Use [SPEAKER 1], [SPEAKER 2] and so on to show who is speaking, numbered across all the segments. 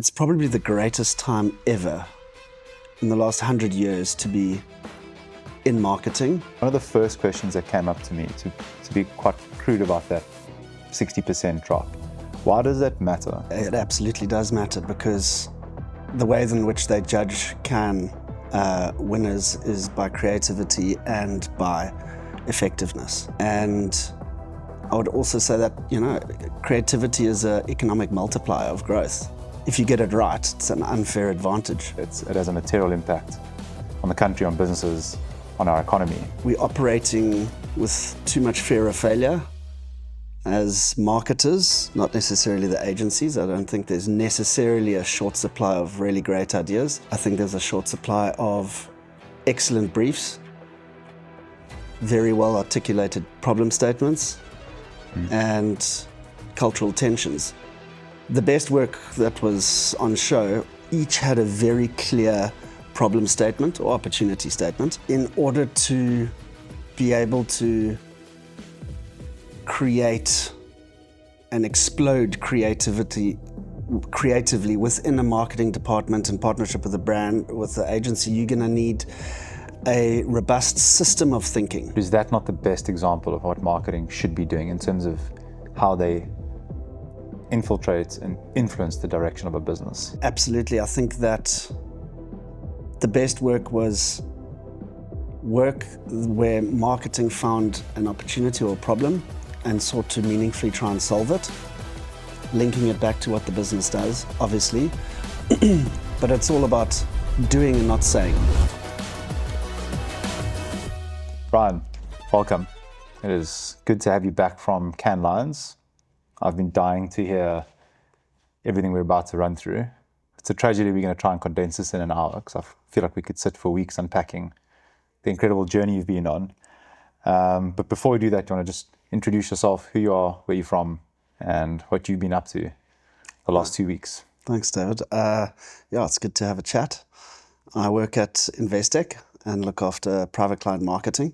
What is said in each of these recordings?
[SPEAKER 1] it's probably the greatest time ever in the last 100 years to be in marketing.
[SPEAKER 2] One of the first questions that came up to me, to be quite crude about that 60% drop, why does that matter?
[SPEAKER 1] It absolutely does matter, because the ways in which they judge winners is by creativity and by effectiveness. And I would also say that, creativity is an economic multiplier of growth. If you get it right, it's an unfair advantage.
[SPEAKER 2] It has a material impact on the country, on businesses, on our economy.
[SPEAKER 1] We're operating with too much fear of failure as marketers, not necessarily the agencies. I don't think there's necessarily a short supply of really great ideas. I think there's a short supply of excellent briefs, very well articulated problem statements, and cultural tensions. The best work that was on show each had a very clear problem statement or opportunity statement in order to be able to create and explode creatively within a marketing department in partnership with the brand, with the agency. You're going to need a robust system of thinking.
[SPEAKER 2] Is that not the best example of what marketing should be doing in terms of how they infiltrate and influence the direction of a business?
[SPEAKER 1] Absolutely. I think that the best work was work where marketing found an opportunity or a problem and sought to meaningfully try and solve it, linking it back to what the business does, obviously. But it's all about doing and not saying.
[SPEAKER 2] Brian, welcome. It is good to have you back from Cannes Lions. I've been dying to hear everything we're about to run through. It's a tragedy we're going to try and condense this in an hour, because I feel like we could sit for weeks unpacking the incredible journey you've been on. But before we do that, do you want to just introduce yourself, who you are, where you're from, and what you've been up to the last 2 weeks?
[SPEAKER 1] Thanks, David. It's good to have a chat. I work at Investec and look after private client marketing.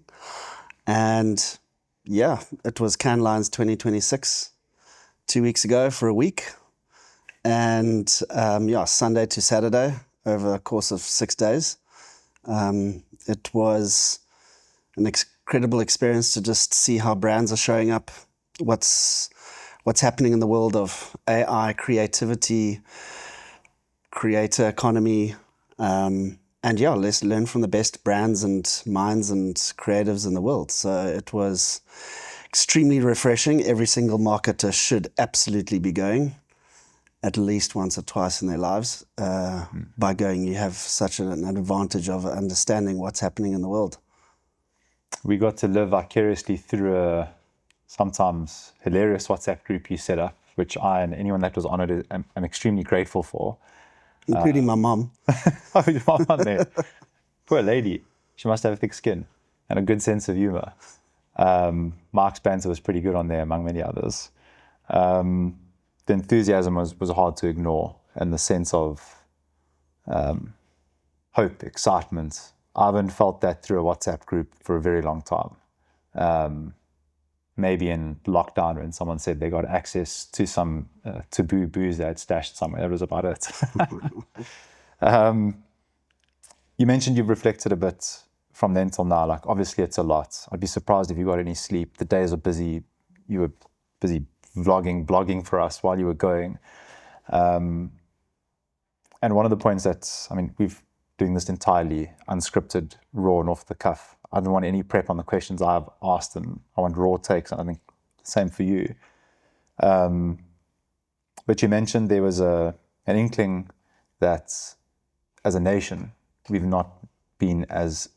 [SPEAKER 1] And it was Cannes Lions 2026 2 weeks ago for a week. And Sunday to Saturday over a course of 6 days. It was an incredible experience to just see how brands are showing up, what's happening in the world of AI, creativity, creator economy, let's learn from the best brands and minds and creatives in the world. So it was extremely refreshing. Every single marketer should absolutely be going at least once or twice in their lives. By going, you have such an advantage of understanding what's happening in the world.
[SPEAKER 2] We got to live vicariously through a sometimes hilarious WhatsApp group you set up, which I and anyone that was on it am extremely grateful for.
[SPEAKER 1] Including my mum.
[SPEAKER 2] Oh, your mum on there. Poor lady. She must have thick skin and a good sense of humor. Mark's banter was pretty good on there, among many others. The enthusiasm was hard to ignore, and the sense of hope, excitement. I haven't felt that through a WhatsApp group for a very long time. Maybe in lockdown when someone said they got access to some taboo booze they had stashed somewhere. That was about it. You mentioned you've reflected a bit from then till now. Like, obviously it's a lot. I'd be surprised if you got any sleep. The days are busy. You were busy blogging for us while you were going. And one of the points we've doing this entirely unscripted, raw and off the cuff. I don't want any prep on the questions I've asked, and I want raw takes, and I think the same for you. But you mentioned there was an inkling that as a nation, we've not been as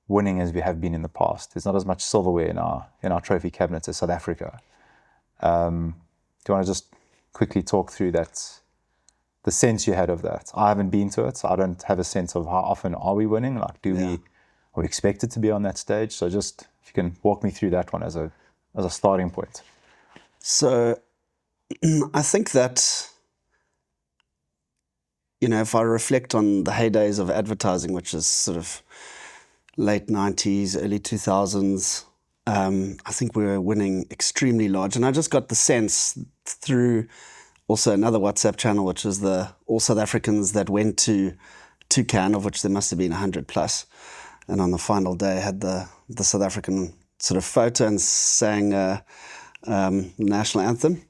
[SPEAKER 2] winning as we have been in the past. There's not as much silverware in our trophy cabinets as South Africa. Do you want to just quickly talk through that, the sense you had of that? I haven't been to it, so I don't have a sense of how often are we winning. Like, are we expected to be on that stage? So just if you can walk me through that one as a starting point.
[SPEAKER 1] So I think that, if I reflect on the heydays of advertising, which is sort of late 90s, early 2000s, I think we were winning extremely large. And I just got the sense through also another WhatsApp channel, which is the all South Africans that went to Cannes, of which there must have been 100 plus. And on the final day, had the South African sort of photo and sang national anthem,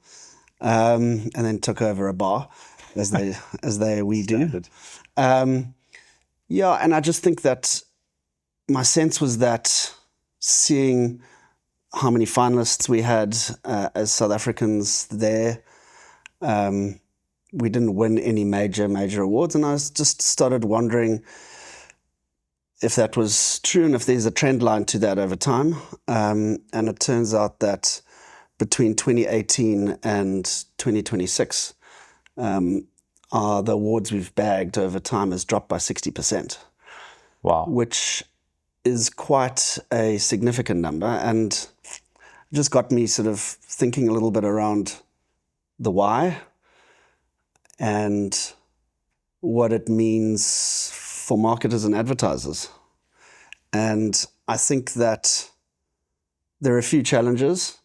[SPEAKER 1] and then took over a bar, as we do. Yeah, and I just think that my sense was that seeing how many finalists we had as South Africans there, we didn't win any major awards, and I just started wondering if that was true and if there's a trend line to that over time. And it turns out that between 2018 and 2026, the awards we've bagged over time has dropped by 60%.
[SPEAKER 2] Wow.
[SPEAKER 1] Which is quite a significant number, and just got me sort of thinking a little bit around the why and what it means for marketers and advertisers. And I think that there are a few challenges,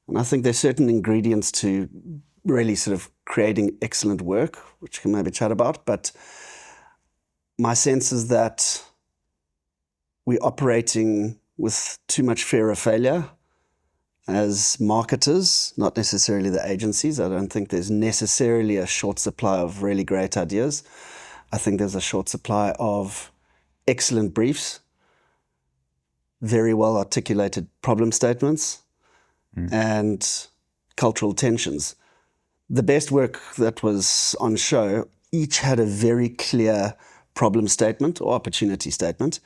[SPEAKER 1] and I think there's certain ingredients to really sort of creating excellent work, which we can maybe chat about. But my sense is that we're operating with too much fear of failure as marketers, not necessarily the agencies. I don't think there's necessarily a short supply of really great ideas. I think there's a short supply of excellent briefs, very well articulated problem statements, and cultural tensions. The best work that was on show each had a very clear problem statement or opportunity statement,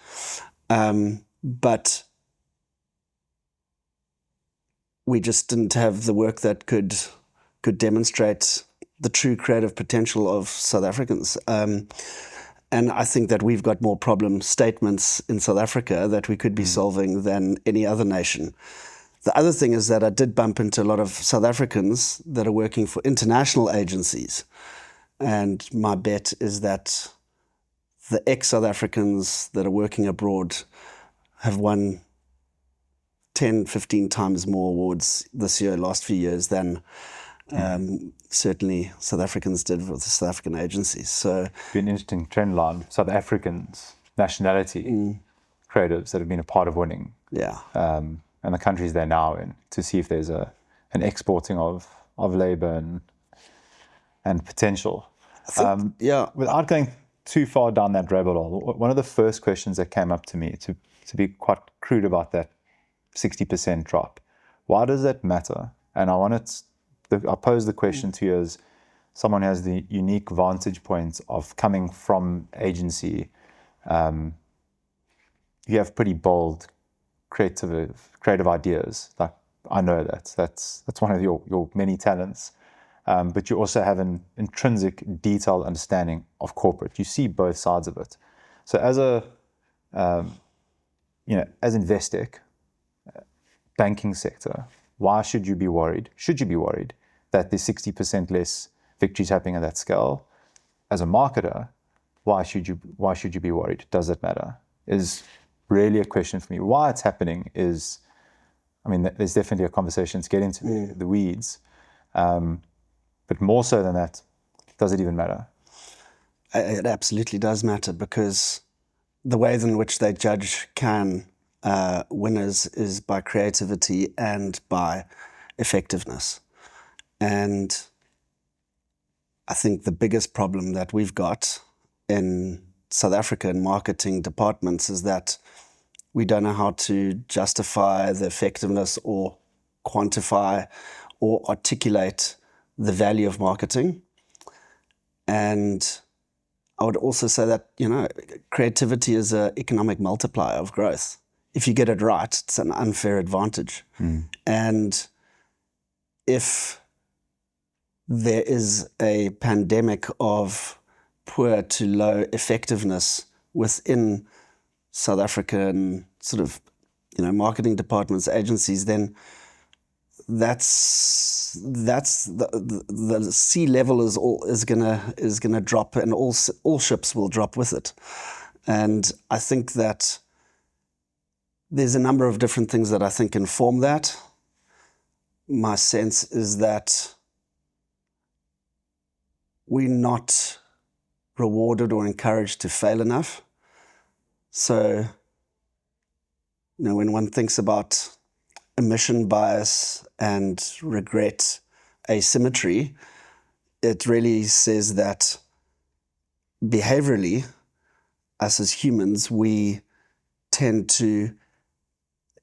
[SPEAKER 1] but we just didn't have the work that could demonstrate the true creative potential of South Africans. And I think that we've got more problem statements in South Africa that we could be solving than any other nation. The other thing is that I did bump into a lot of South Africans that are working for international agencies. And my bet is that the ex-South Africans that are working abroad have won 10, 15 times more awards this year, last few years, than certainly South Africans did with the South African agencies. So,
[SPEAKER 2] be an interesting trend line. South Africans, nationality, creatives that have been a part of winning.
[SPEAKER 1] Yeah.
[SPEAKER 2] And the countries they're now in, to see if there's an exporting of labour and potential. Without going too far down that rabbit hole, one of the first questions that came up to me, to be quite crude about that 60% drop, why does that matter? And I pose the question to you as someone who has the unique vantage point of coming from agency. You have pretty bold, creative ideas. Like, I know that's one of your many talents. But you also have an intrinsic, detailed understanding of corporate. You see both sides of it. So as as Investec, banking sector, why should you be worried? Should you be worried that there's 60% less victories happening at that scale? As a marketer, why should you be worried? Does it matter? Is really a question for me. Why it's happening is, there's definitely a conversation to get into the weeds. But more so than that, does it even matter?
[SPEAKER 1] It absolutely does matter, because the ways in which they judge Cannes winners is by creativity and by effectiveness. And I think the biggest problem that we've got in South Africa in marketing departments is that we don't know how to justify the effectiveness or quantify or articulate the value of marketing. And I would also say that, creativity is an economic multiplier of growth. If you get it right, it's an unfair advantage. And if there is a pandemic of poor to low effectiveness within South African sort of, marketing departments, agencies, then that's the sea level is gonna drop, and all ships will drop with it. And I think that there's a number of different things that I think inform that. My sense is that we're not rewarded or encouraged to fail enough. So, when one thinks about emission bias and regret asymmetry, it really says that behaviorally, us as humans, we tend to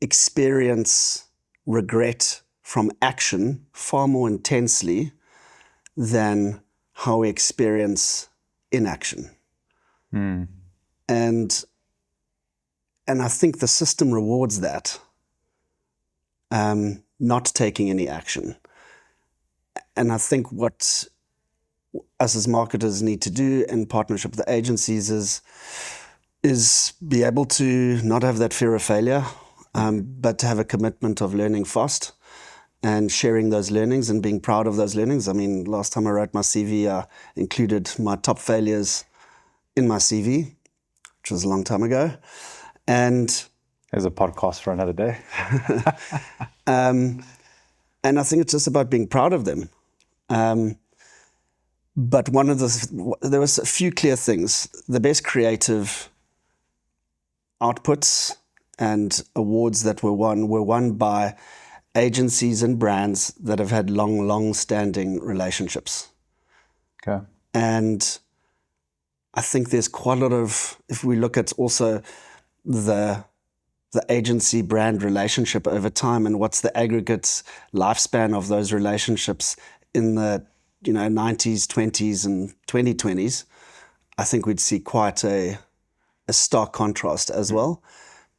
[SPEAKER 1] experience regret from action far more intensely than how we experience inaction. And I think the system rewards that, not taking any action. And I think what us as marketers need to do in partnership with the agencies is be able to not have that fear of failure, but to have a commitment of learning fast and sharing those learnings and being proud of those learnings. I mean, last time I wrote my CV, I included my top failures in my CV, which was a long time ago. And
[SPEAKER 2] there's a podcast for another day.
[SPEAKER 1] And I think it's just about being proud of them. But there was a few clear things. The best creative outputs and awards that were won by agencies and brands that have had long-standing relationships.
[SPEAKER 2] Okay.
[SPEAKER 1] And I think there's quite a lot of, if we look at also the agency brand relationship over time and what's the aggregate lifespan of those relationships in the 90s, 20s and 2020s, I think we'd see quite a stark contrast as well,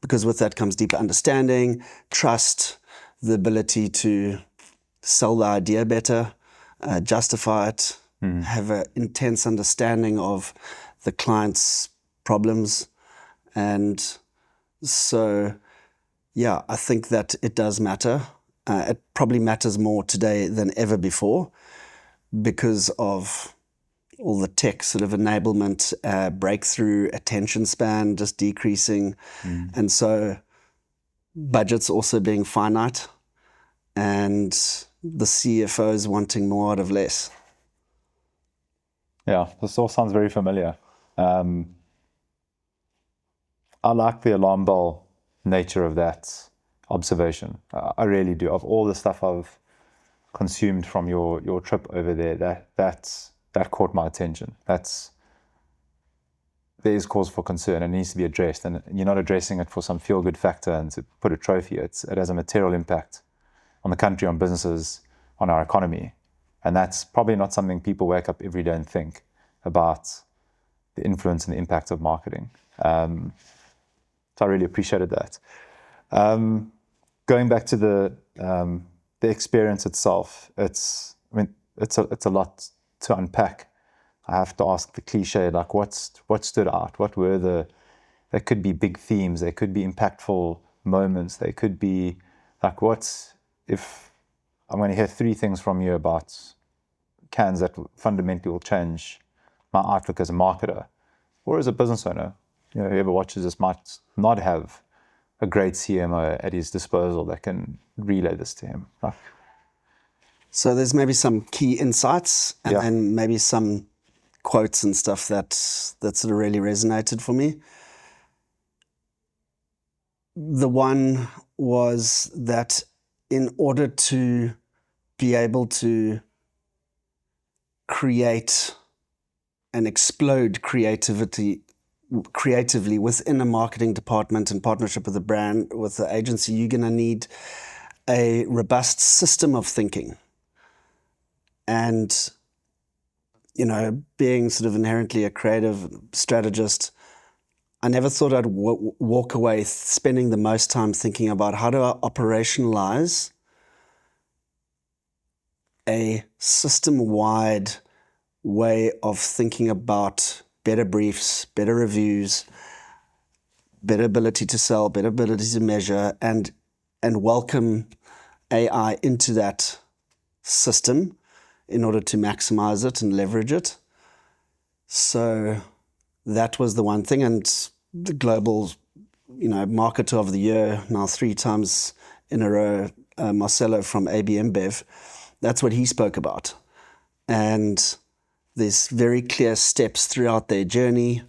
[SPEAKER 1] because with that comes deeper understanding, trust, the ability to sell the idea better, justify it, have an intense understanding of the client's problems. And so, yeah, I think that it does matter. It probably matters more today than ever before because of all the tech sort of enablement, breakthrough, attention span just decreasing. And so budgets also being finite and the CFOs wanting more out of less.
[SPEAKER 2] Yeah, this all sounds very familiar. I like the alarm bell nature of that observation. I really do. Of all the stuff I've consumed from your trip over there, that caught my attention. There is cause for concern and it needs to be addressed. And you're not addressing it for some feel-good factor and to put a trophy. It has a material impact on the country, on businesses, on our economy. And that's probably not something people wake up every day and think about, the influence and the impact of marketing. So I really appreciated that. Going back to the experience itself, it's a lot to unpack. I have to ask the cliche, like what stood out? What were there could be big themes, there could be impactful moments, there could be like if I'm going to hear three things from you about cans that fundamentally will change my outlook as a marketer or as a business owner. Whoever watches this might not have a great CMO at his disposal that can relay this to him.
[SPEAKER 1] So there's maybe some key insights and maybe some quotes and stuff that sort of really resonated for me. The one was that in order to be able to create and explode creatively within a marketing department in partnership with a brand, with the agency, you're going to need a robust system of thinking. And, being sort of inherently a creative strategist, I never thought I'd walk away spending the most time thinking about how do I operationalize a system-wide way of thinking about better briefs, better reviews, better ability to sell, better ability to measure, and welcome AI into that system in order to maximize it and leverage it. So that was the one thing. And the global, marketer of the year now 3 times in a row, Marcelo from AB InBev, that's what he spoke about. And There's very clear steps throughout their journey,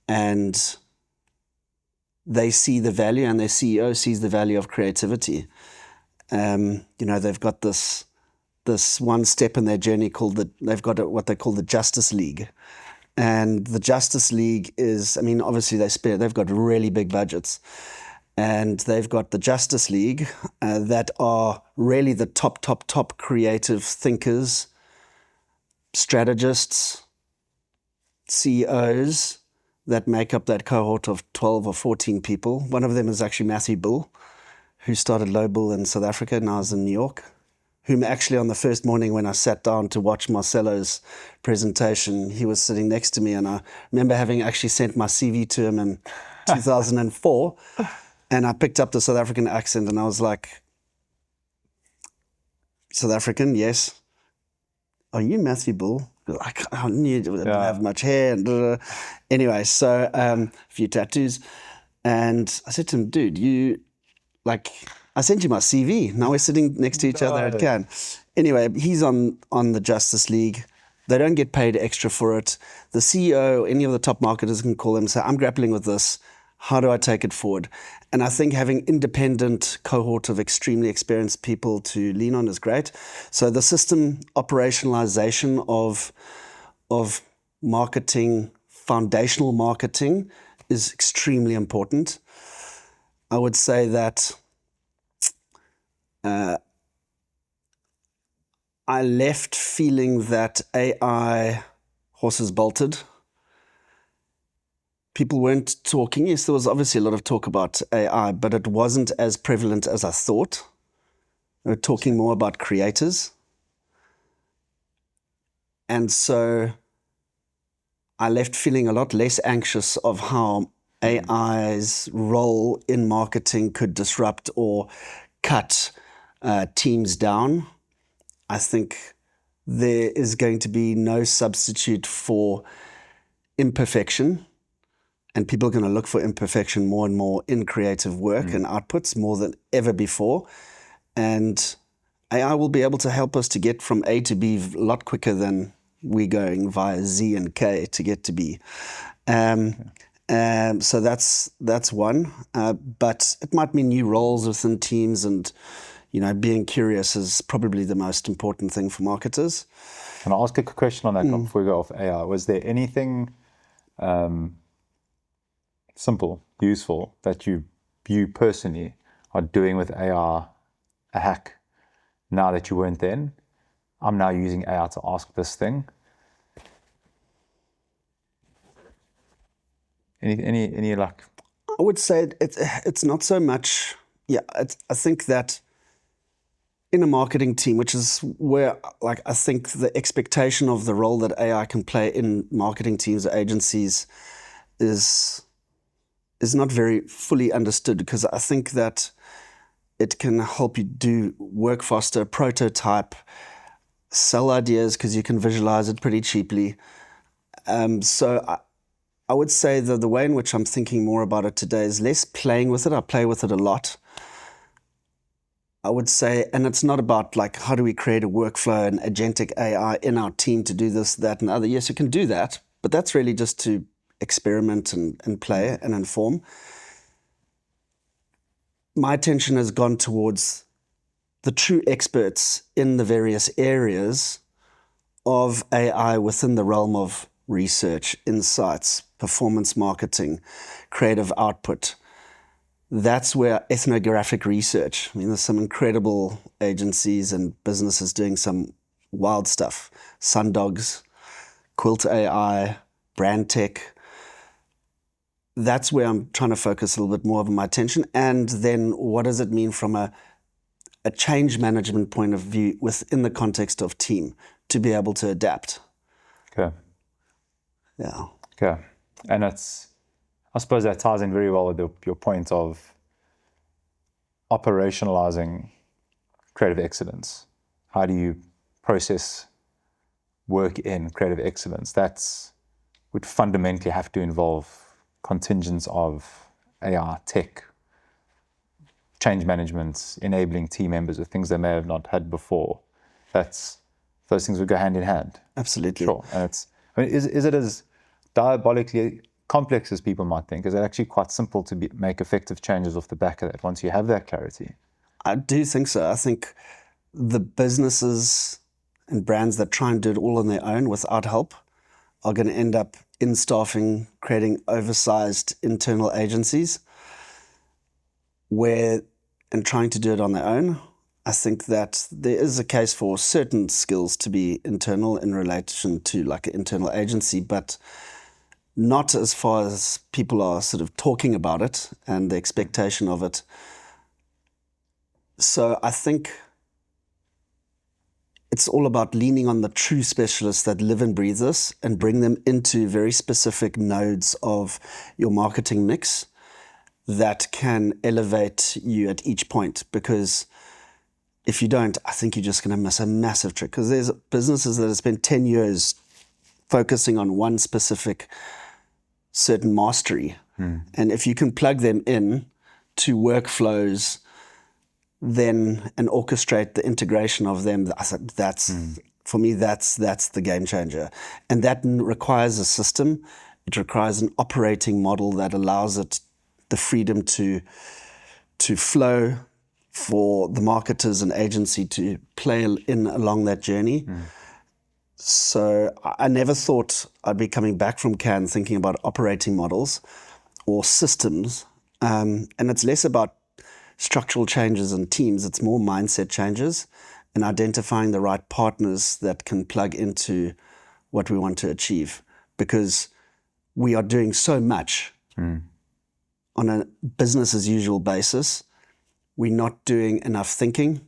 [SPEAKER 1] and they see the value, and their CEO sees the value of creativity. They've got this one step in their journey called they've got what they call the Justice League. And the Justice League is, obviously they've got really big budgets. And they've got the Justice League that are really the top creative thinkers, strategists, CEOs that make up that cohort of 12 or 14 people. One of them is actually Matthew Bull, who started Lobel in South Africa, now is in New York, whom actually on the first morning when I sat down to watch Marcelo's presentation, he was sitting next to me, and I remember having actually sent my CV to him in 2004, and I picked up the South African accent, and I was like, South African, yes. Are you Matthew Bull? I knew you didn't have much hair. And anyway, so a few tattoos. And I said to him, dude, I sent you my CV. Now we're sitting next to each other at Cannes. Anyway, he's on the Justice League. They don't get paid extra for it. The CEO, any of the top marketers can call them and say, I'm grappling with this. How do I take it forward? And I think having independent cohort of extremely experienced people to lean on is great. So the system operationalization of marketing, foundational marketing, is extremely important. I would say that I left feeling that AI horses bolted. People weren't talking. Yes, there was obviously a lot of talk about AI, but it wasn't as prevalent as I thought. They were talking more about creators. And so I left feeling a lot less anxious of how AI's role in marketing could disrupt or cut teams down. I think there is going to be no substitute for imperfection. And people are going to look for imperfection more and more in creative work and outputs more than ever before. And AI will be able to help us to get from A to B a lot quicker than we're going via Z and K to get to B. So that's one. But it might mean new roles within teams, and being curious is probably the most important thing for marketers.
[SPEAKER 2] Can I ask a quick question on that before we go off AI? Was there anything simple, useful that you personally are doing with AI, a hack, now that you weren't then? I'm now using AI to ask this thing. Any like?
[SPEAKER 1] I would say it's not so much. Yeah, I think that in a marketing team, which is where I think the expectation of the role that AI can play in marketing teams or agencies is not very fully understood, because I think that it can help you do work faster, prototype, sell ideas because you can visualize it pretty cheaply. So I would say that the way in which I'm thinking more about it today is less playing with it. I play with it a lot. I would say, and it's not about how do we create a workflow and agentic AI in our team to do this, that, and other. Yes, you can do that, but that's really just to experiment and play and inform. My attention has gone towards the true experts in the various areas of AI within the realm of research, insights, performance marketing, creative output. That's where ethnographic research, there's some incredible agencies and businesses doing some wild stuff. Sundogs, Quilt AI, Brand Tech. That's where I'm trying to focus a little bit more of my attention. And then what does it mean from a change management point of view within the context of team to be able to adapt?
[SPEAKER 2] Okay.
[SPEAKER 1] Yeah.
[SPEAKER 2] Okay. And I suppose that ties in very well with your point of operationalizing creative excellence. How do you process work in creative excellence? That would fundamentally have to involve contingents of AI, tech, change management, enabling team members with things they may have not had before. That's those things would go hand in hand.
[SPEAKER 1] Absolutely.
[SPEAKER 2] Sure. And is it as diabolically complex as people might think? Is it actually quite simple to make effective changes off the back of that once you have that clarity?
[SPEAKER 1] I do think so. I think the businesses and brands that try and do it all on their own without help are going to end up in staffing, creating oversized internal agencies and trying to do it on their own. I think that there is a case for certain skills to be internal in relation to like an internal agency, but not as far as people are sort of talking about it and the expectation of it. So I think it's all about leaning on the true specialists that live and breathe this and bring them into very specific nodes of your marketing mix that can elevate you at each point. Because if you don't, I think you're just going to miss a massive trick. Because there's businesses that have spent 10 years focusing on one specific certain mastery. And if you can plug them in to workflows then and orchestrate the integration of them, I think for me, that's the game changer. And that requires a system. It requires an operating model that allows it the freedom to flow for the marketers and agency to play in along that journey. So I never thought I'd be coming back from Cannes thinking about operating models or systems. And it's less about structural changes in teams. It's more mindset changes and identifying the right partners that can plug into what we want to achieve. Because we are doing so much on a business as usual basis. We're not doing enough thinking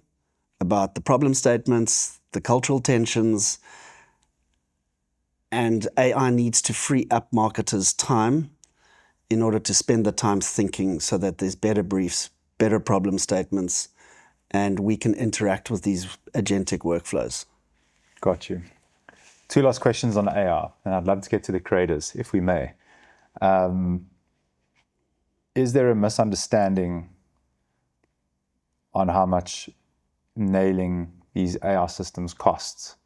[SPEAKER 1] about the problem statements, the cultural tensions, and AI needs to free up marketers' time in order to spend the time thinking so that there's better briefs, better problem statements, and we can interact with these agentic workflows.
[SPEAKER 2] Got you. 2 last questions on AI, and I'd love to get to the creators, if we may. Is there a misunderstanding on how much nailing these AI systems costs?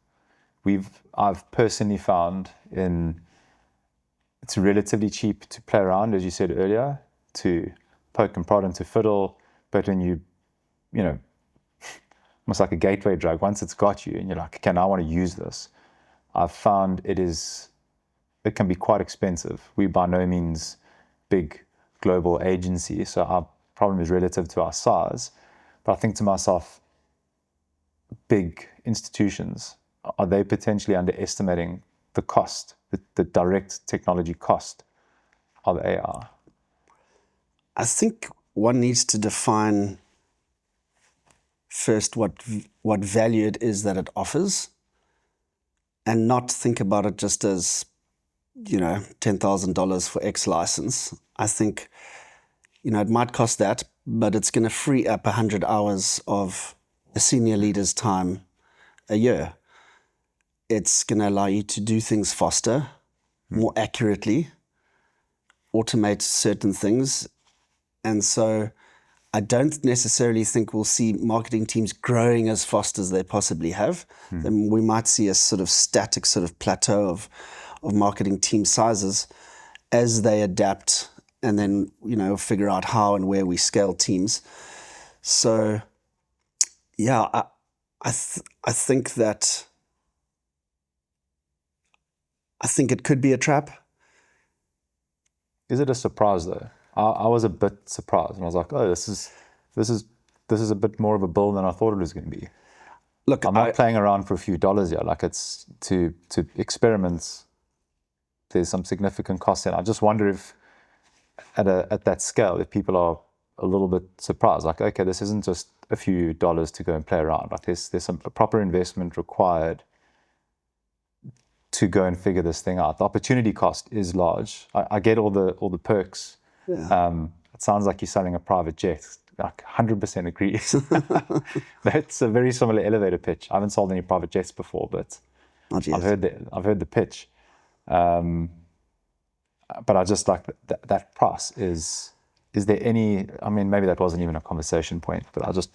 [SPEAKER 2] I've personally found it's relatively cheap to play around, as you said earlier, to poke and prod and to fiddle, but when you know, almost like a gateway drug, once it's got you and you're like, okay, now I want to use this, I've found it can be quite expensive. We're by no means big global agency, so our problem is relative to our size. But I think to myself, big institutions, are they potentially underestimating the cost, the direct technology cost of AI?
[SPEAKER 1] I think one needs to define first what value it is that it offers and not think about it just as, $10,000 for X license. I think, it might cost that, but it's going to free up 100 hours of a senior leader's time a year. It's going to allow you to do things faster, more accurately, automate certain things. And so I don't necessarily think we'll see marketing teams growing as fast as they possibly have. Then we might see a sort of static sort of plateau of marketing team sizes as they adapt and then, figure out how and where we scale teams. So, yeah, I think that it could be a trap.
[SPEAKER 2] Is it a surprise though? I was a bit surprised, and I was like, "Oh, this is a bit more of a bill than I thought it was going to be."
[SPEAKER 1] Look,
[SPEAKER 2] I'm not playing around for a few dollars here. Like, it's to experiments. There's some significant cost in. I just wonder if at that scale, if people are a little bit surprised, like, okay, this isn't just a few dollars to go and play around. Like, there's some proper investment required to go and figure this thing out. The opportunity cost is large. I get all the perks.
[SPEAKER 1] Yeah.
[SPEAKER 2] It sounds like you're selling a private jet. Like 100% agree. That's a very similar elevator pitch. I haven't sold any private jets before, but
[SPEAKER 1] Not yet.
[SPEAKER 2] I've heard the pitch. But I just like that price. Is there any? I mean, maybe that wasn't even a conversation point, but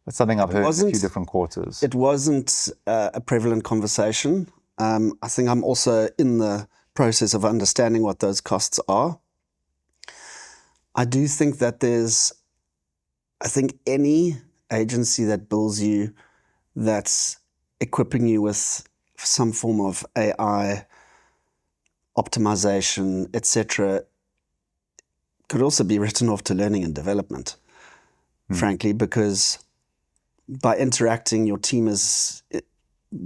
[SPEAKER 2] That's something I've heard in a few
[SPEAKER 1] wasn't-
[SPEAKER 2] different quarters.
[SPEAKER 1] It wasn't a prevalent conversation. I think I'm also in the process of understanding what those costs are. I do think that I think any agency that bills you, that's equipping you with some form of AI optimization, etc., could also be written off to learning and development, frankly, because by interacting, your team is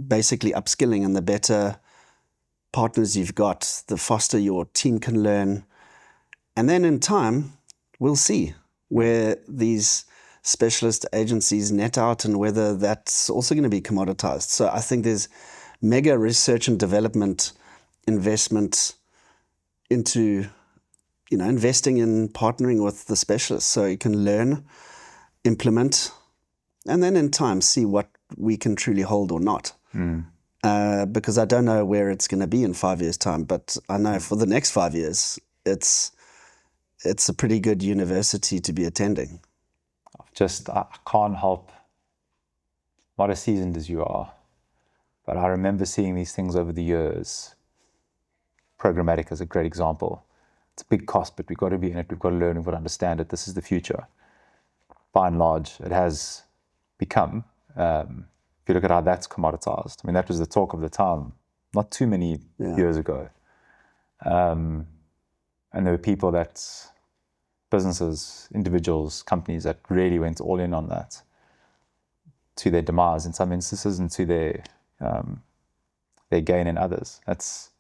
[SPEAKER 1] basically upskilling, and the better partners you've got, the faster your team can learn. And then in time, we'll see where these specialist agencies net out and whether that's also going to be commoditized. So I think there's mega research and development investment into, investing in partnering with the specialists so you can learn, implement, and then in time see what we can truly hold or not. Because I don't know where it's going to be in 5 years' time, but I know for the next 5 years, it's a pretty good university to be attending.
[SPEAKER 2] I can't help, not as seasoned as you are, but I remember seeing these things over the years. Programmatic is a great example. It's a big cost, but we've got to be in it. We've got to learn. We've got to understand it. This is the future. By and large, it has become, if you look at how that's commoditized, I mean, that was the talk of the time not too many years ago. And there were people businesses, individuals, companies that really went all in on that to their demise in some instances and to their gain in others. That's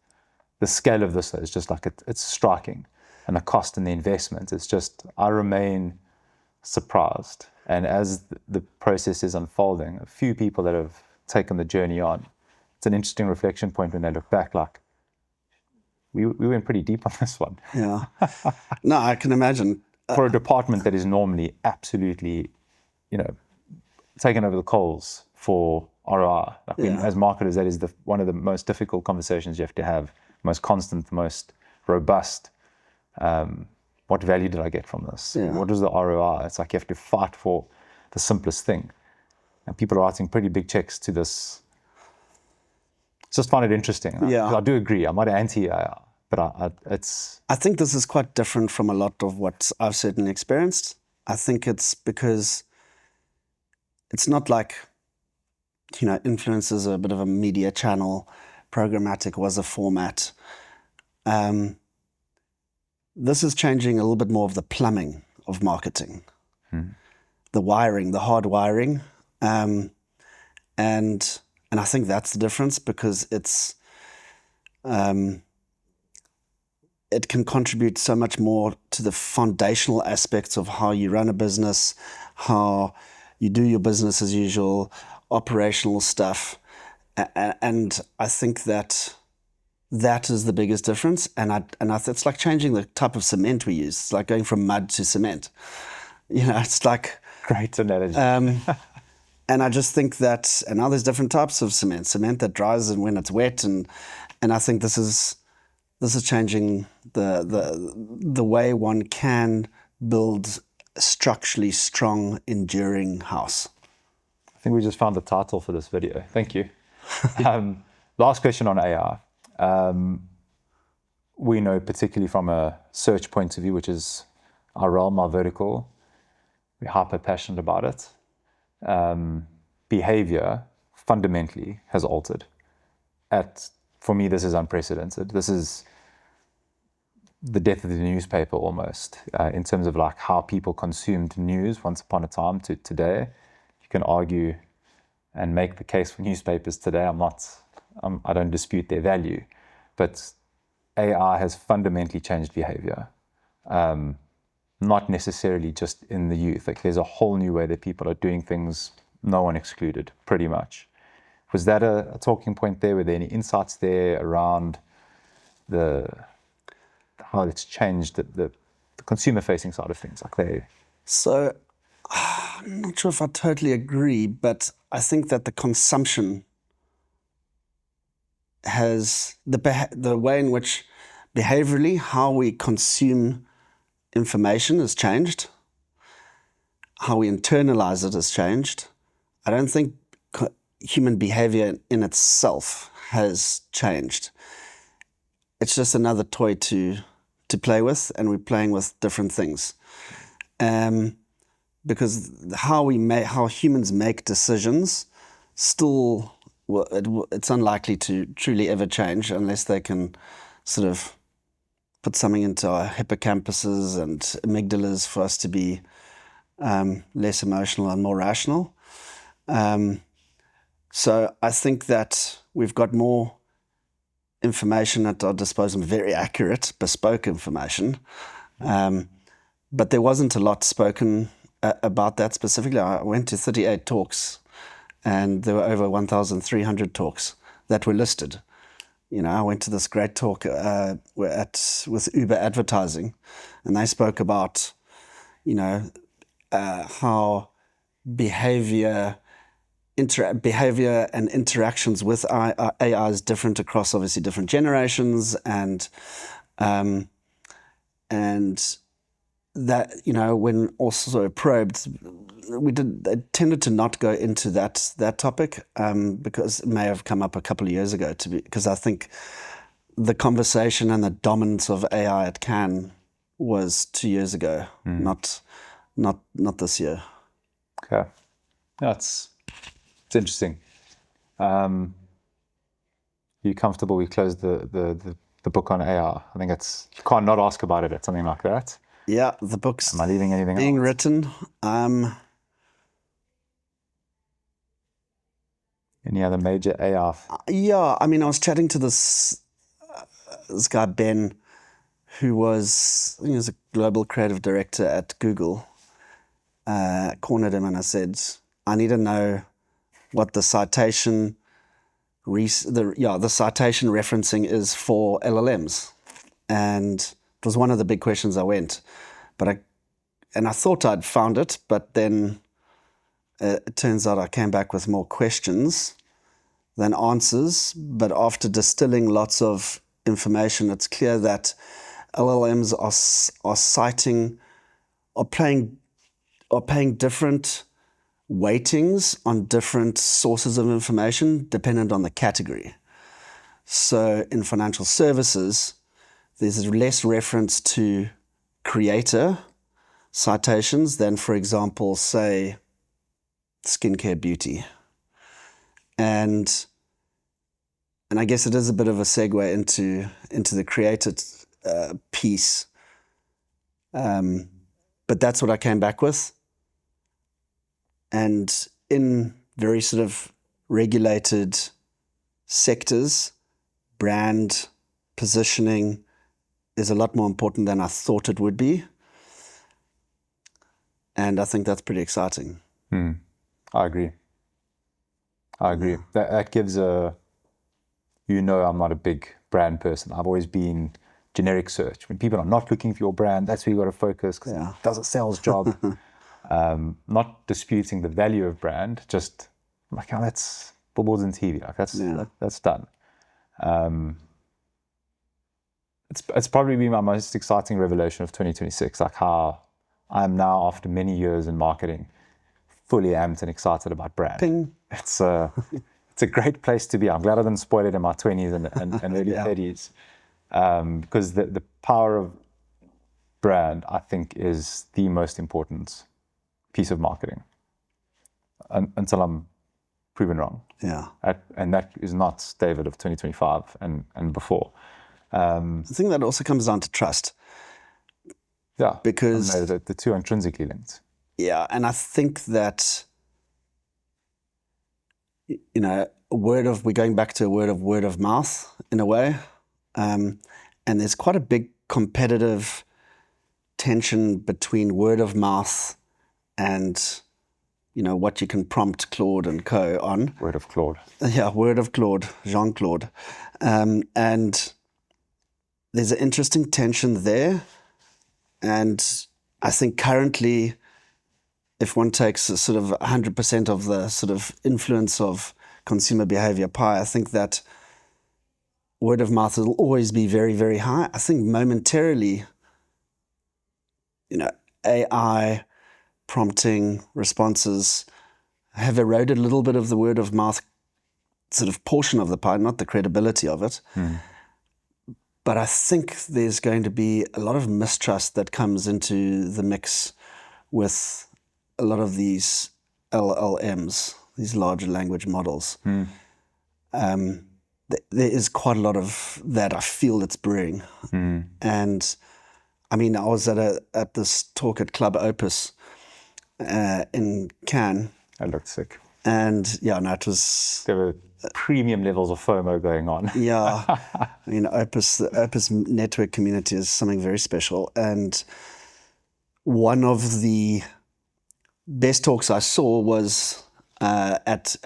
[SPEAKER 2] the scale of this is just like it's striking, and the cost and the investment. It's just, I remain surprised. And as the process is unfolding, a few people that have taken the journey on, it's an interesting reflection point when they look back, like, we went pretty deep on this one.
[SPEAKER 1] Yeah. No, I can imagine.
[SPEAKER 2] For a department that is normally absolutely, taken over the coals for ROI. Like as marketers, that is one of the most difficult conversations you have to have, most constant, most robust. What value did I get from this?
[SPEAKER 1] Yeah.
[SPEAKER 2] What was the ROI? It's like you have to fight for the simplest thing. And people are writing pretty big checks to this. Just find it interesting.
[SPEAKER 1] Yeah.
[SPEAKER 2] I do agree. I'm not anti-AI, but
[SPEAKER 1] I think this is quite different from a lot of what I've certainly experienced. I think it's because it's not like, influencers are a bit of a media channel. Programmatic was a format. This is changing a little bit more of the plumbing of marketing, the wiring, the hard wiring. And I think that's the difference, because it can contribute so much more to the foundational aspects of how you run a business, how you do your business as usual, operational stuff. And I think that is the biggest difference. And it's like changing the type of cement we use. It's like going from mud to cement. It's like...
[SPEAKER 2] Great analogy.
[SPEAKER 1] And I just think that, and now there's different types of cement that dries and when it's wet. And I think this is changing the way one can build a structurally strong, enduring house.
[SPEAKER 2] I think we just found the title for this video. Thank you. Last question on AI. We know, particularly from a search point of view, which is our realm, our vertical, we're hyper passionate about it. Behavior fundamentally has altered. For me, this is unprecedented. This is the death of the newspaper almost, in terms of like how people consumed news once upon a time to today. You can argue and make the case for newspapers today. I don't dispute their value, but AI has fundamentally changed behavior. Not necessarily just in the youth. Like there's a whole new way that people are doing things, no one excluded, pretty much. Was that a talking point there? Were there any insights there around how it's changed the consumer-facing side of things?
[SPEAKER 1] So I'm not sure if I totally agree, but I think that the consumption has the way in which behaviorally how we consume information has changed. how we internalize it has changed. I don't think human behavior in itself has changed. It's just another toy to play with, and we're playing with different things. Because how humans make decisions still, it's unlikely to truly ever change unless they can sort of put something into our hippocampuses and amygdalas for us to be less emotional and more rational. So I think that we've got more information at our disposal, very accurate, bespoke information. But there wasn't a lot spoken about that specifically. I went to 38 talks, and there were over 1,300 talks that were listed. I went to this great talk with Uber Advertising, and they spoke about, how behavior and interactions with AI is different across obviously different generations, and that when also probed, they tended to not go into that topic because it may have come up a couple of years ago because I think the conversation and the dominance of AI at Cannes was 2 years ago, not this year.
[SPEAKER 2] Okay, it's interesting. Are you comfortable we close the book on AI? I think you can't not ask about it at something like that.
[SPEAKER 1] Yeah, the book's
[SPEAKER 2] Am I leaving anything
[SPEAKER 1] being
[SPEAKER 2] out?
[SPEAKER 1] written.
[SPEAKER 2] Any other major AI?
[SPEAKER 1] Yeah, I was chatting to this guy, Ben, who was a global creative director at Google. Cornered him and I said, I need to know what the citation referencing is for LLMs. And it was one of the big questions I went. But I thought I'd found it, but then it turns out I came back with more questions than answers. But after distilling lots of information, it's clear that LLMs are paying different weightings on different sources of information dependent on the category. So in financial services, there's less reference to creator citations than, for example, say, skincare beauty. And I guess it is a bit of a segue into the creator piece. But that's what I came back with. And in very sort of regulated sectors, brand positioning is a lot more important than I thought it would be. And I think that's pretty exciting.
[SPEAKER 2] I agree. That gives I'm not a big brand person. I've always been generic search. When people are not looking for your brand, that's where you got to focus because it does a sales job. Not disputing the value of brand, just like, that's billboards and TV. Like that's done. It's probably been my most exciting revelation of 2026. Like how I'm now, after many years in marketing, fully amped and excited about brand.
[SPEAKER 1] Ping.
[SPEAKER 2] It's a great place to be. I'm glad I didn't spoil it in my 20s and early 30s, because the power of brand, I think, is the most important piece of marketing until I'm proven wrong.
[SPEAKER 1] Yeah.
[SPEAKER 2] And that is not David of 2025 and before.
[SPEAKER 1] I think that also comes down to trust.
[SPEAKER 2] Yeah.
[SPEAKER 1] Because
[SPEAKER 2] the two are intrinsically linked.
[SPEAKER 1] Yeah, and I think that we're going back to a word of mouth in a way, and there's quite a big competitive tension between word of mouth and what you can prompt Claude and co on.
[SPEAKER 2] Word of Claude.
[SPEAKER 1] Yeah, word of Claude, Jean-Claude, and there's an interesting tension there, and I think currently, if one takes a sort of 100% of the sort of influence of consumer behavior pie, I think that word of mouth will always be very, very high. I think momentarily, AI prompting responses have eroded a little bit of the word of mouth sort of portion of the pie, not the credibility of it. But I think there's going to be a lot of mistrust that comes into the mix with a lot of these LLMs, these larger language models. There is quite a lot of that I feel it's brewing. And I mean, I was at this talk at Club Opus in Cannes.
[SPEAKER 2] That looked sick.
[SPEAKER 1] And yeah, no, it was...
[SPEAKER 2] There were premium levels of FOMO going on.
[SPEAKER 1] Yeah. I mean, the Opus network community is something very special. And one of the best talks I saw was at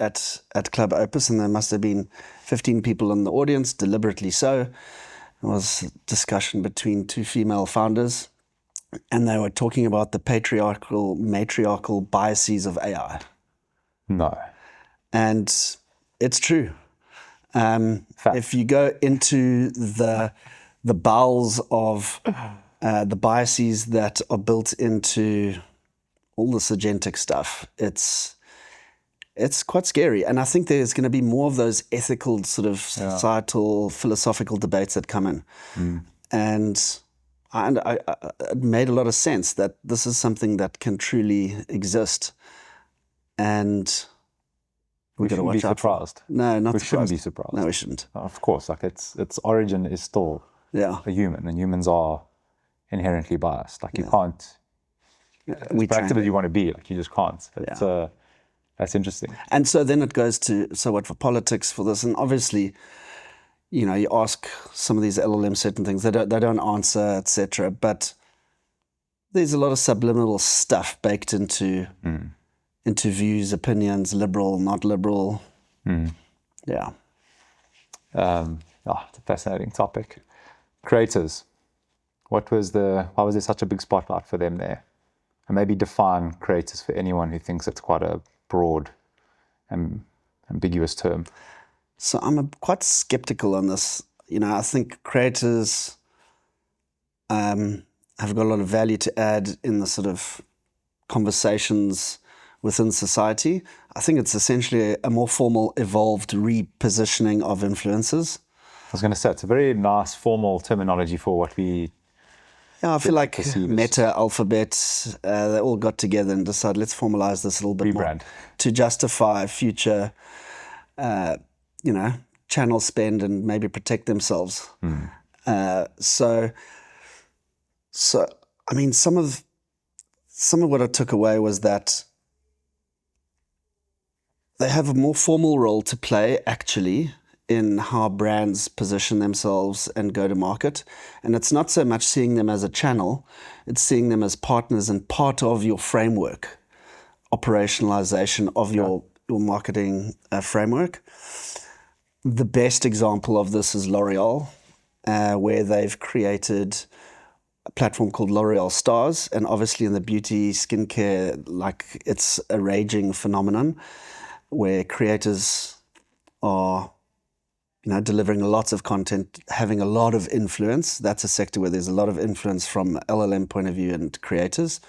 [SPEAKER 1] Club Opus, and there must have been 15 people in the audience, deliberately so. It was a discussion between two female founders, and they were talking about the matriarchal biases of AI.
[SPEAKER 2] No.
[SPEAKER 1] And it's true. If you go into the bowels of the biases that are built into all this agentic stuff, it's quite scary. And I think there's going to be more of those ethical sort of societal, philosophical debates that come in. And it made a lot of sense that this is something that can truly exist. And we got to watch out.
[SPEAKER 2] Surprised.
[SPEAKER 1] No, not
[SPEAKER 2] we
[SPEAKER 1] surprised.
[SPEAKER 2] Shouldn't be surprised.
[SPEAKER 1] No, we shouldn't.
[SPEAKER 2] Of course, like its origin is still a human, and humans are inherently biased. Like you can't. As practical as you want to be, like you just can't. That's interesting.
[SPEAKER 1] And so then it goes to, so what for politics for this? And obviously, you know, you ask some of these LLM certain things, they don't answer, etc. But there's a lot of subliminal stuff baked into views, opinions, liberal, not liberal. Yeah.
[SPEAKER 2] It's a fascinating topic. Creators. Why was there such a big spotlight for them there? And maybe define creators for anyone who thinks it's quite a broad and ambiguous term.
[SPEAKER 1] So I'm quite skeptical on this. You know, I think creators have got a lot of value to add in the sort of conversations within society. I think it's essentially a more formal, evolved repositioning of influencers.
[SPEAKER 2] I was going to say, it's a very nice formal terminology for what we...
[SPEAKER 1] Yeah, I feel like Meta, Alphabet, they all got together and decided, let's formalize this a little bit more to justify future, channel spend and maybe protect themselves. So I mean, some of what I took away was that they have a more formal role to play, actually, in how brands position themselves and go to market. And it's not so much seeing them as a channel, it's seeing them as partners and part of your framework, operationalization of your marketing framework. The best example of this is L'Oreal, where they've created a platform called L'Oreal Stars. And obviously in the beauty, skincare, like it's a raging phenomenon where creators are delivering lots of content, having a lot of influence. That's a sector where there's a lot of influence from LLM point of view and creators.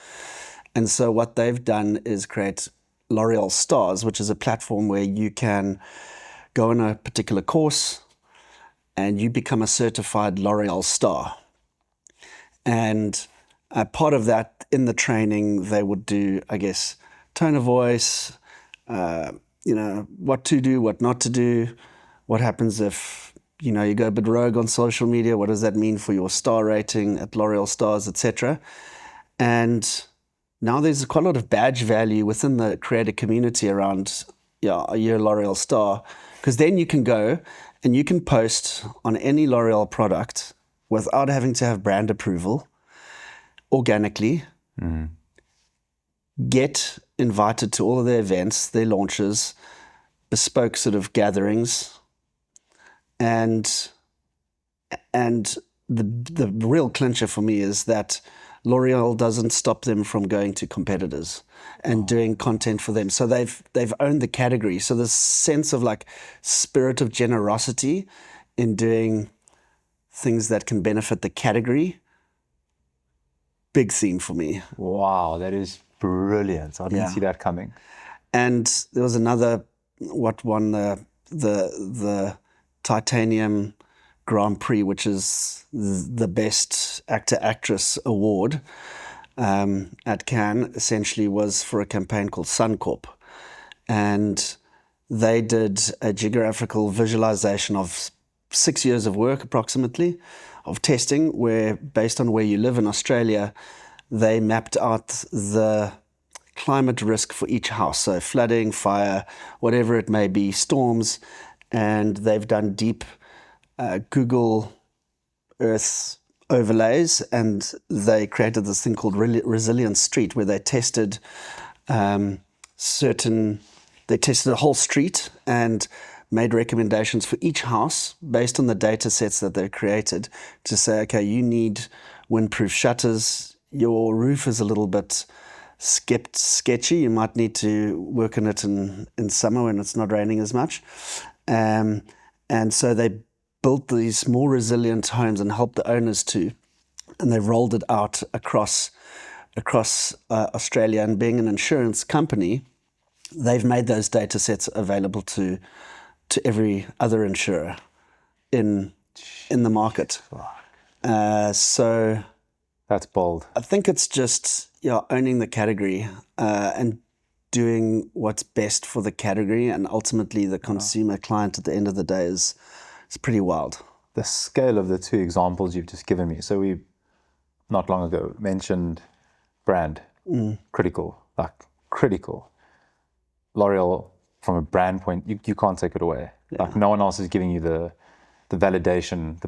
[SPEAKER 1] And so what they've done is create L'Oreal Stars, which is a platform where you can go on a particular course and you become a certified L'Oreal star. And part of that, in the training, they would do, I guess, tone of voice, what to do, what not to do. What happens if, you go a bit rogue on social media? What does that mean for your star rating at L'Oreal Stars, etc.? And now there's quite a lot of badge value within the creator community around, are you a L'Oreal star? Because then you can go and you can post on any L'Oreal product without having to have brand approval, organically, get invited to all of their events, their launches, bespoke sort of gatherings. And the real clincher for me is that L'Oreal doesn't stop them from going to competitors and doing content for them. So they've owned the category. So this sense of like spirit of generosity in doing things that can benefit the category, big theme for me.
[SPEAKER 2] Wow, that is brilliant. I didn't see that coming.
[SPEAKER 1] And there was another, what won the Titanium Grand Prix, which is the best actor-actress award at Cannes, essentially was for a campaign called Suncorp. And they did a geographical visualization of 6 years of work, approximately, of testing, where based on where you live in Australia, they mapped out the climate risk for each house. So flooding, fire, whatever it may be, storms. And they've done deep Google Earth overlays, and they created this thing called Resilience Street, where they tested they tested a whole street and made recommendations for each house based on the data sets that they created to say, okay, you need windproof shutters, your roof is a little bit sketchy, you might need to work on it in summer when it's not raining as much. And so they built these more resilient homes and helped the owners too. And they rolled it out across Australia. And being an insurance company, they've made those data sets available to every other insurer in the market. So
[SPEAKER 2] that's bold.
[SPEAKER 1] I think it's just owning the category and doing what's best for the category, and ultimately the consumer client at the end of the day is pretty wild.
[SPEAKER 2] The scale of the two examples you've just given me. So we not long ago mentioned brand, critical. L'Oreal, from a brand point, you can't take it away. Yeah. Like no one else is giving you the validation,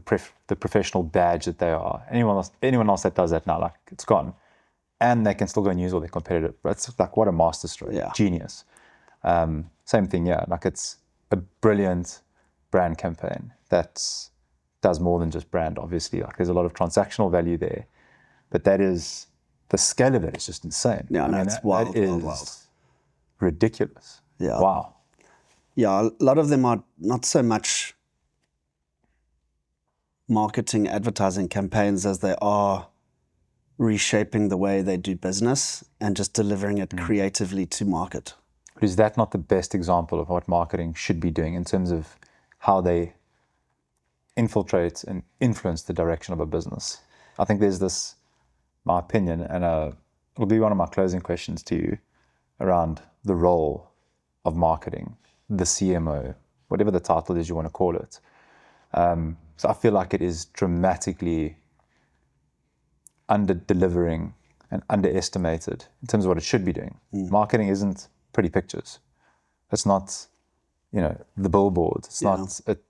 [SPEAKER 2] the professional badge that they are. Anyone else that does that now, like it's gone. And they can still go and use all their competitive. But it's like, what a masterstroke, genius. Same thing, like it's a brilliant brand campaign that does more than just brand, obviously. Like there's a lot of transactional value there. But that is, the scale of it is just insane.
[SPEAKER 1] Yeah, it's wild.
[SPEAKER 2] That is
[SPEAKER 1] wild.
[SPEAKER 2] Ridiculous.
[SPEAKER 1] Yeah.
[SPEAKER 2] Wow.
[SPEAKER 1] Yeah, a lot of them are not so much marketing, advertising campaigns as they are reshaping the way they do business and just delivering it creatively to market.
[SPEAKER 2] But is that not the best example of what marketing should be doing in terms of how they infiltrate and influence the direction of a business? I think there's this, my opinion, and it'll be one of my closing questions to you around the role of marketing, the CMO, whatever the title is you want to call it. So I feel like it is dramatically under-delivering and underestimated in terms of what it should be doing. Marketing isn't pretty pictures. It's not, the billboard. It's not, it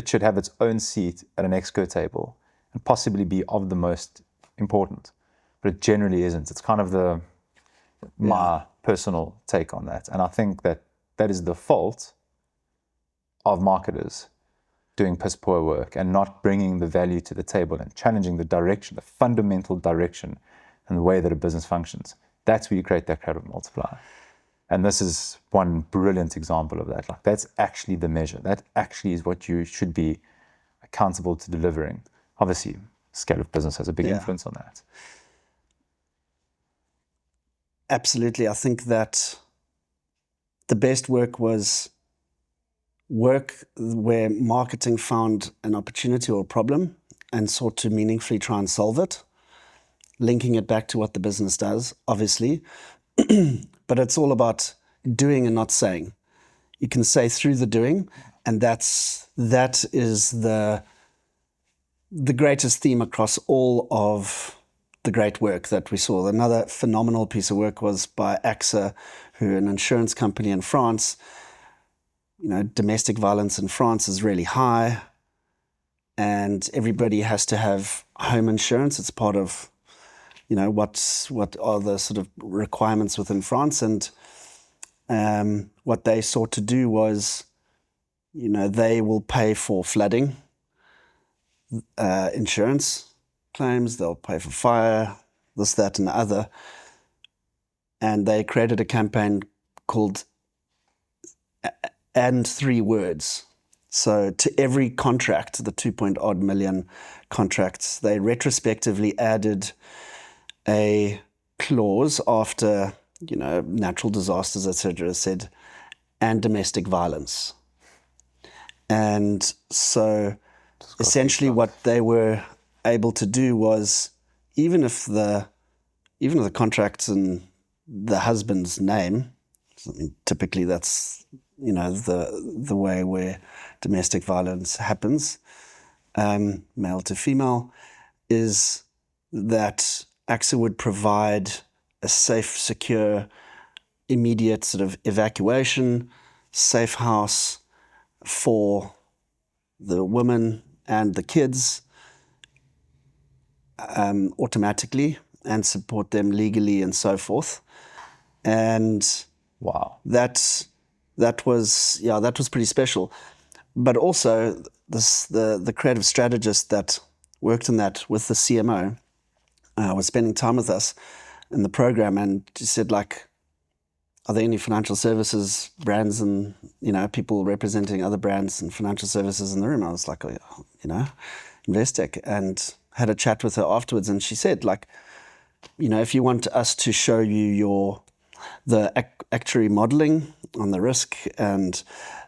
[SPEAKER 2] should have its own seat at an exco table and possibly be of the most important, but it generally isn't. It's kind of my personal take on that. And I think that is the fault of marketers doing piss poor work and not bringing the value to the table and challenging the direction, the fundamental direction and the way that a business functions. That's where you create that creative multiplier. And this is one brilliant example of that. Like that's actually the measure. That actually is what you should be accountable to delivering. Obviously, scale of business has a big influence on that.
[SPEAKER 1] Absolutely. I think that the best work was work where marketing found an opportunity or a problem and sought to meaningfully try and solve it, linking it back to what the business does, obviously. But it's all about doing and not saying. You can say through the doing, and that is the greatest theme across all of the great work that we saw. Another phenomenal piece of work was by AXA, who are an insurance company in France. Domestic violence in France is really high, and everybody has to have home insurance. It's part of, what are the sort of requirements within France. And what they sought to do was, they will pay for flooding insurance claims, they'll pay for fire, this, that, and the other. And they created a campaign called And 3 Words. So to every contract, the 2-odd million contracts, they retrospectively added a clause after, natural disasters, etc., said, and domestic violence. And so essentially what they were able to do was, even if the contract's in the husband's name, typically that's, the way where domestic violence happens, male to female, is that AXA would provide a safe, secure, immediate sort of evacuation, safe house for the woman and the kids, automatically, and support them legally and so forth. And
[SPEAKER 2] wow,
[SPEAKER 1] that was pretty special. But also the creative strategist that worked on that with the CMO was spending time with us in the program, and she said, like, are there any financial services brands and, people representing other brands and financial services in the room? I was like, oh, yeah, Investec, and had a chat with her afterwards. And she said, like, if you want us to show you the actuary modeling on the risk and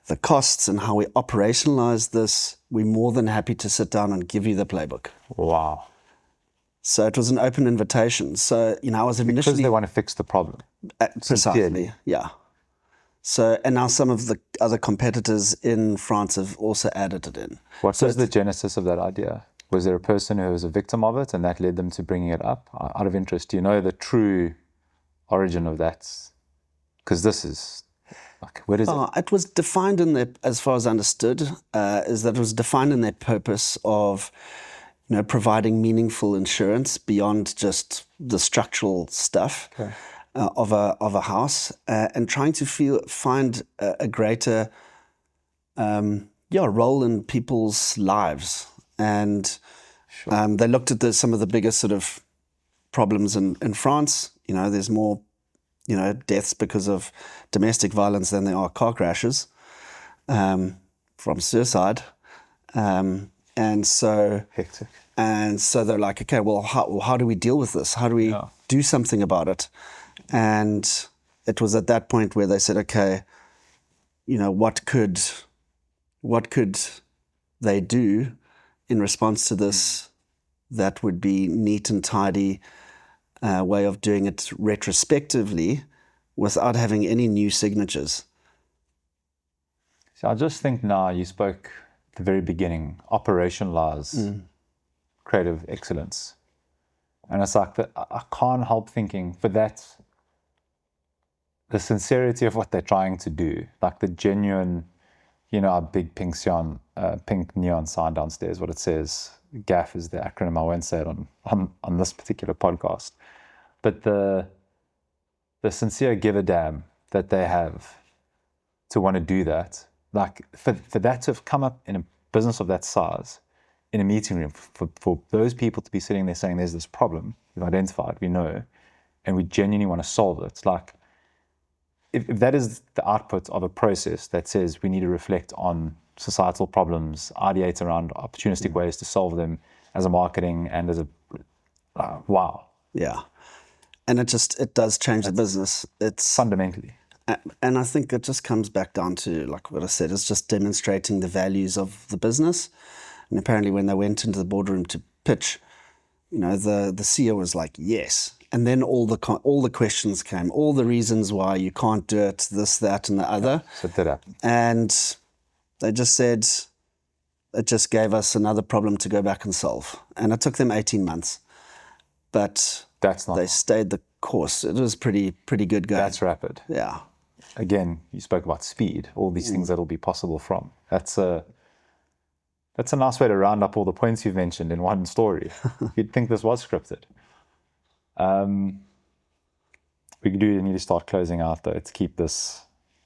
[SPEAKER 1] the costs and how we operationalize this, we're more than happy to sit down and give you the playbook.
[SPEAKER 2] Wow.
[SPEAKER 1] So it was an open invitation. So, I was initially...
[SPEAKER 2] Because they want to fix the problem.
[SPEAKER 1] Precisely, yeah. So, and now some of the other competitors in France have also added it in.
[SPEAKER 2] What was the genesis of that idea? Was there a person who was a victim of it and that led them to bringing it up? Out of interest, do you know the true origin of that? Because this is, like, where is it?
[SPEAKER 1] It was defined in their, as far as I understood, is that it was defined in their purpose of, providing meaningful insurance beyond just the structural stuff.
[SPEAKER 2] Okay.
[SPEAKER 1] Of a house, and trying to find a greater role in people's lives. And
[SPEAKER 2] Sure.
[SPEAKER 1] they looked at some of the biggest sort of problems in France. There's more deaths because of domestic violence than there are car crashes from suicide. And so
[SPEAKER 2] Hectic.
[SPEAKER 1] And so they're like, okay, well, how do we deal with this? How do we do something about it? And it was at that point where they said, okay, what could they do in response to this that would be neat and tidy way of doing it retrospectively without having any new signatures?
[SPEAKER 2] So I just think now, you spoke at the very beginning, operationalize creative excellence. And it's like, I can't help thinking, for that, the sincerity of what they're trying to do, like the genuine, our big pink neon sign downstairs, what it says, GAF is the acronym, I won't say it on this particular podcast, but the sincere give a damn that they have to want to do that, like for that to have come up in a business of that size, in a meeting room, for those people to be sitting there saying, there's this problem, we've identified, we know, and we genuinely want to solve it. It's like, if that is the output of a process that says we need to reflect on societal problems, ideate around opportunistic ways to solve them as a marketing and as a, wow.
[SPEAKER 1] Yeah. And it does change the business. It's
[SPEAKER 2] fundamentally.
[SPEAKER 1] And I think it just comes back down to, like what I said, it's just demonstrating the values of the business. And apparently when they went into the boardroom to pitch, the CEO was like, yes. And then all the questions came, all the reasons why you can't do it, this, that, and the other.
[SPEAKER 2] So it did happen.
[SPEAKER 1] And they just said, it just gave us another problem to go back and solve. And it took them 18 months. But they stayed the course. It was pretty good going.
[SPEAKER 2] That's rapid.
[SPEAKER 1] Yeah.
[SPEAKER 2] Again, you spoke about speed, all these things that'll be possible from. That's a nice way to round up all the points you've mentioned in one story. You'd think this was scripted. We do need to start closing out, though, to keep this.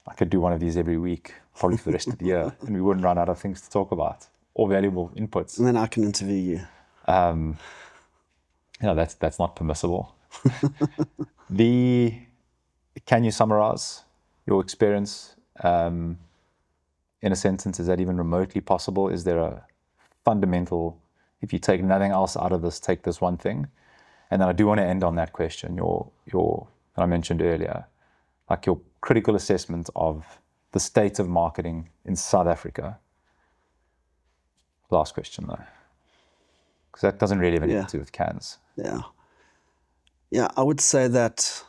[SPEAKER 2] I could do one of these every week, probably for the rest of the year, and we wouldn't run out of things to talk about or valuable inputs.
[SPEAKER 1] And then I can interview you.
[SPEAKER 2] That's not permissible. Can you summarize your experience in a sentence? Is that even remotely possible? Is there a fundamental, if you take nothing else out of this, take this one thing? And then I do want to end on that question, that I mentioned earlier, like your critical assessment of the state of marketing in South Africa. Last question though, because that doesn't really have anything to do with cans.
[SPEAKER 1] Yeah, I would say that,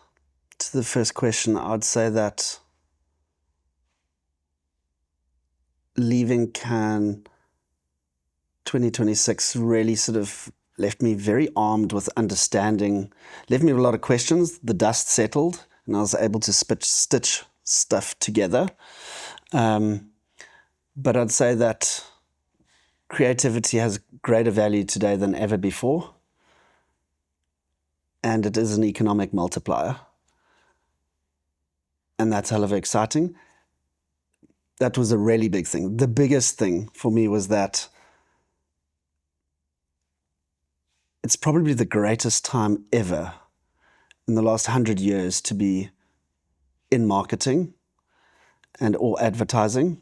[SPEAKER 1] to the first question, I would say that leaving Can 2026 really sort of left me very armed with understanding, left me with a lot of questions. The dust settled and I was able to stitch stuff together. But I'd say that creativity has greater value today than ever before. And it is an economic multiplier. And that's hell of exciting. That was a really big thing. The biggest thing for me was that it's probably the greatest time ever in the last 100 years to be in marketing and or advertising.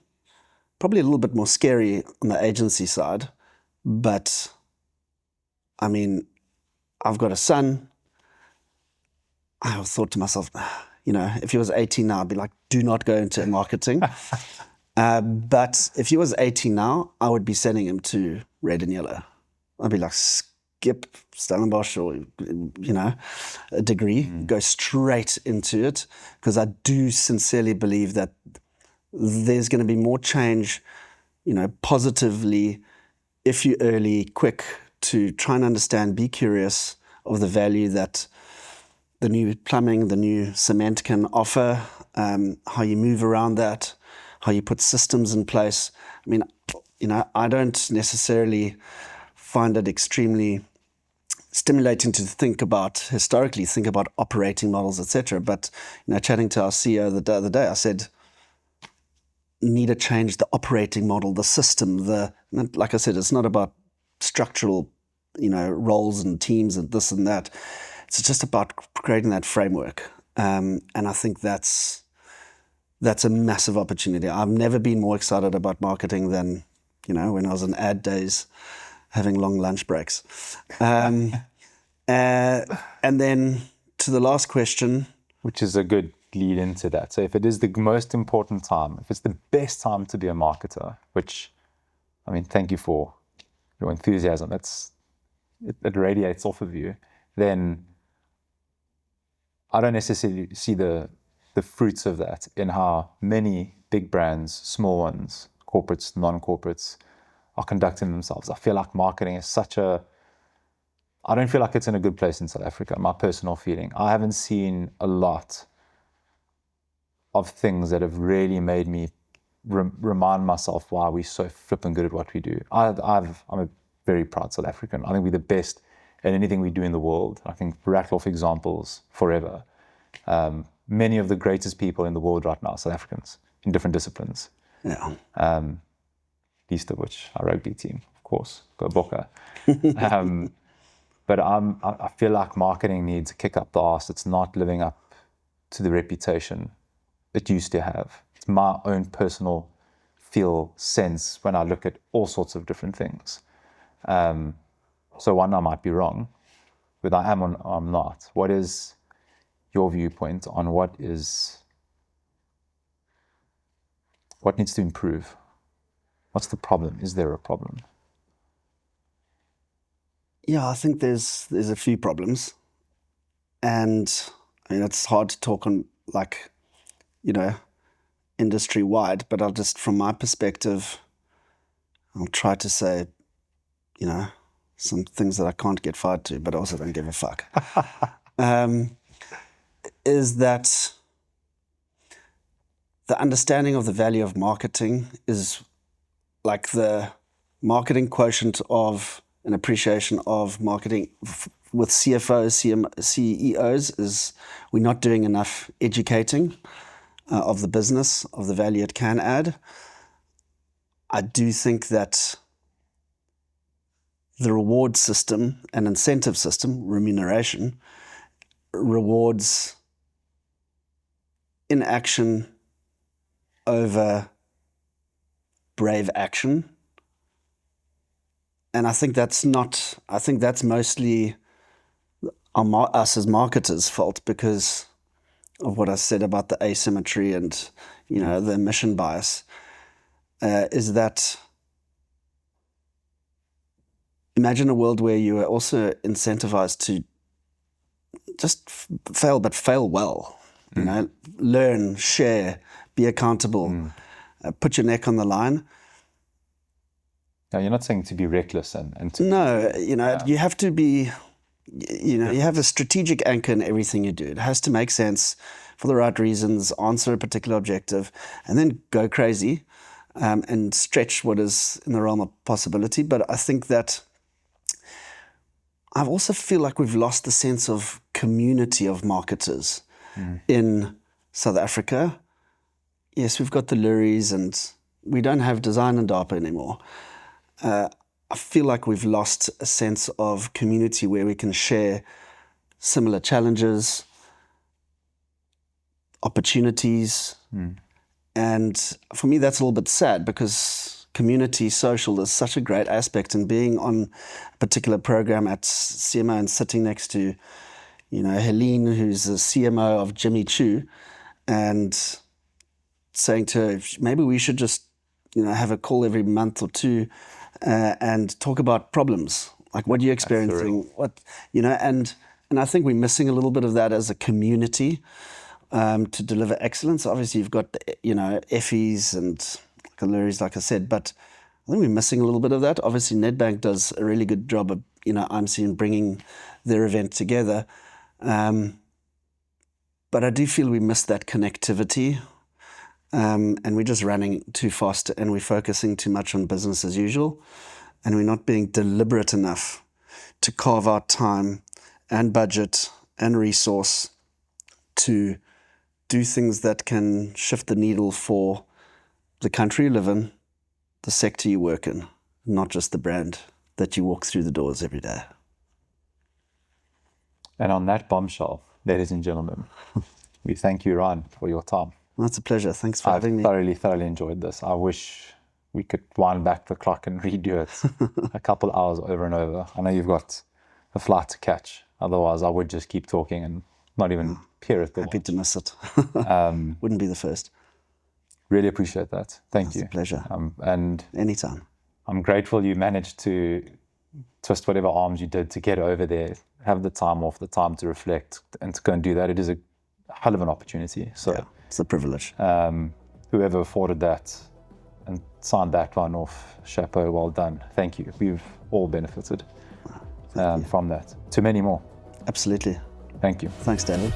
[SPEAKER 1] Probably a little bit more scary on the agency side, but I mean, I've got a son. I thought to myself, if he was 18 now, I'd be like, do not go into marketing. But if he was 18 now, I would be sending him to Red and Yellow. I'd be like, skip Stellenbosch or, a degree, go straight into it. Because I do sincerely believe that there's going to be more change, positively, if you're early, quick, to try and understand, be curious of the value that the new plumbing, the new cement can offer, how you move around that, how you put systems in place. I mean, I don't necessarily find it extremely stimulating to think about operating models, etc. But, chatting to our CEO the other day, I said, need to change the operating model, the system, like I said, it's not about structural, roles and teams and this and that. It's just about creating that framework. And I think that's a massive opportunity. I've never been more excited about marketing than, when I was in ad days, having long lunch breaks. And then to the last question.
[SPEAKER 2] Which is a good lead into that. So if it is the most important time, if it's the best time to be a marketer, which, thank you for your enthusiasm. It radiates off of you. Then I don't necessarily see the fruits of that in how many big brands, small ones, corporates, non-corporates, are conducting themselves. I feel like marketing is I don't feel like it's in a good place in South Africa, my personal feeling. I haven't seen a lot of things that have really made me remind myself why we're so flipping good at what we do. I'm a very proud South African. I think we're the best at anything we do in the world. I can rattle off examples forever. Many of the greatest people in the world right now are South Africans in different disciplines.
[SPEAKER 1] Yeah.
[SPEAKER 2] Least of which our rugby team, of course, go Bokke. But I feel like marketing needs a kick up the arse. It's not living up to the reputation it used to have. It's my own personal sense when I look at all sorts of different things. So one, I might be wrong, but I am or I'm not. What is your viewpoint on what needs to improve? What's the problem? Is there a problem?
[SPEAKER 1] Yeah, I think there's a few problems. And it's hard to talk on industry wide, but I'll just, from my perspective, I'll try to say, some things that I can't get fired to, but I also don't give a fuck. Is that the understanding of the value of marketing is like the marketing quotient of an appreciation of marketing with CFOs, CEOs, is we're not doing enough educating of the business, of the value it can add. I do think that the reward system and incentive system, remuneration, rewards inaction over brave action. And I think that's mostly us as marketers' fault because of what I said about the asymmetry and, the emission bias, is that imagine a world where you are also incentivized to just fail, but fail well. Learn, share, be accountable, put your neck on the line.
[SPEAKER 2] Now, you're not saying to be reckless and to
[SPEAKER 1] No, you have to be, you have a strategic anchor in everything you do. It has to make sense for the right reasons, answer a particular objective, and then go crazy and stretch what is in the realm of possibility. But I think that I also feel like we've lost the sense of community of marketers in South Africa. Yes, we've got the Luries and we don't have design and DARPA anymore. I feel like we've lost a sense of community where we can share similar challenges, opportunities. And for me, that's a little bit sad because community social is such a great aspect. And being on a particular program at CMO and sitting next to, Helene, who's the CMO of Jimmy Choo, and saying to her, maybe we should just, have a call every month or two and talk about problems. Like, what are you experiencing? And I think we're missing a little bit of that as a community to deliver excellence. Obviously, you've got, FEs and Luries, like I said, but I think we're missing a little bit of that. Obviously, Nedbank does a really good job of, I'm seeing bringing their event together. But I do feel we miss that connectivity. And we're just running too fast and we're focusing too much on business as usual. And we're not being deliberate enough to carve out time and budget and resource to do things that can shift the needle for the country you live in, the sector you work in, not just the brand that you walk through the doors every day.
[SPEAKER 2] And on that bombshell, ladies and gentlemen, we thank you, Ryan, for your time.
[SPEAKER 1] Well, that's a pleasure. Thanks for having me.
[SPEAKER 2] I've thoroughly enjoyed this. I wish we could wind back the clock and redo it a couple hours over and over. I know you've got a flight to catch. Otherwise, I would just keep talking and not even peer at the
[SPEAKER 1] Happy
[SPEAKER 2] watch.
[SPEAKER 1] to miss it. Wouldn't be the first.
[SPEAKER 2] Really appreciate that. Thank you.
[SPEAKER 1] It's a pleasure.
[SPEAKER 2] And
[SPEAKER 1] anytime.
[SPEAKER 2] I'm grateful you managed to twist whatever arms you did to get over there, have the time off, the time to reflect, and to go and do that. It is a hell of an opportunity. So
[SPEAKER 1] yeah, it's a privilege.
[SPEAKER 2] Whoever afforded that and signed that one off, chapeau, well done. Thank you. We've all benefited from that. To many more.
[SPEAKER 1] Absolutely.
[SPEAKER 2] Thank you.
[SPEAKER 1] Thanks, David.